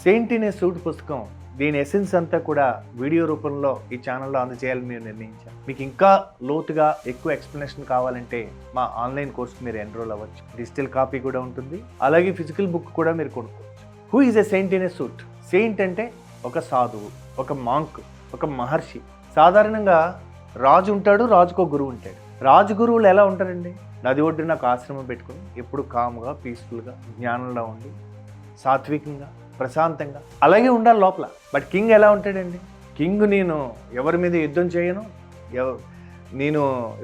Saint in a suit పుస్తకం దీని essence అంతా కూడా వీడియో రూపంలో ఈ ఛానల్లో అందజేయాలని మేము నిర్ణయించాం. మీకు ఇంకా లోతుగా ఎక్కువ ఎక్స్ప్లెనేషన్ కావాలంటే మా ఆన్లైన్ కోర్స్కి మీరు ఎన్రోల్ అవ్వచ్చు. డిజిటల్ కాపీ కూడా ఉంటుంది, అలాగే ఫిజికల్ బుక్ కూడా మీరు కొనుక్కోవచ్చు. Who is a saint in a suit? Saint అంటే ఒక సాధువు, ఒక మాంక్, ఒక మహర్షి. సాధారణంగా రాజు ఉంటాడు, రాజుకో గురువు ఉంటాడు. రాజు గురువులు ఎలా ఉంటారండి? నది ఒడ్డున ఒక ఆశ్రమం పెట్టుకుని ఎప్పుడు కామ్గా, పీస్ఫుల్గా, జ్ఞానంలో ఉండి, సాత్వికంగా, ప్రశాంతంగా అలాగే ఉండాలి లోపల. బట్ కింగ్ ఎలా ఉంటాడండి? కింగ్ నేను ఎవరి మీద యుద్ధం చేయను, నేను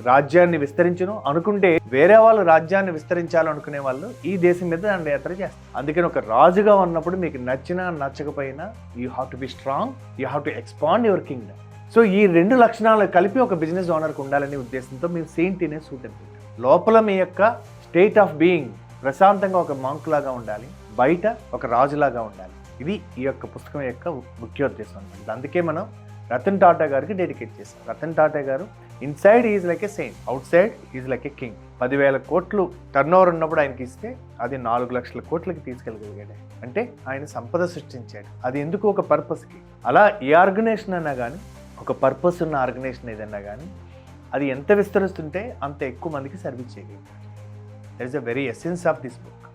రాజ్యాన్ని విస్తరించను అనుకుంటే వేరే వాళ్ళు రాజ్యాన్ని విస్తరించాలనుకునే వాళ్ళు ఈ దేశం మీద దండయాత్ర చేస్తారు. అందుకని ఒక రాజుగా ఉన్నప్పుడు మీకు నచ్చినా నచ్చకపోయినా you have to be strong, you have to expand your Kingdom. So ఈ రెండు లక్షణాలు కలిపి ఒక బిజినెస్ ఓనర్కి ఉండాలనే ఉద్దేశంతో మేము సెయింట్ ఇన్ ఏ సూట్ అని. లోపల మీ యొక్క స్టేట్ ఆఫ్ బీయింగ్ ప్రశాంతంగా ఒక మాంక్ లాగా ఉండాలి, బయట ఒక రాజులాగా ఉండాలి. ఇది ఈ యొక్క పుస్తకం యొక్క ముఖ్యోద్దేశం అనమాట. అందుకే మనం రతన్ టాటా గారికి డెడికేట్ చేస్తాం. రతన్ టాటా గారు inside is like a saint, out side is like a king. 10,000 కోట్లు టర్న్ ఓవర్ ఉన్నప్పుడు ఆయనకి ఇస్తే అది 4 లక్షల కోట్లకి తీసుకెళ్ళగలిగాడు. అంటే ఆయన సంపద సృష్టించాడు. అది ఎందుకు? ఒక పర్పస్కి. అలా ఏ ఆర్గనైజేషన్ అయినా కానీ, ఒక పర్పస్ ఉన్న ఆర్గనైజేషన్ ఏదన్నా కానీ అది ఎంత విస్తరిస్తుంటే అంత ఎక్కువ మందికి సర్వీస్ చేయగలుగుతాడు. That is the very essence of this book.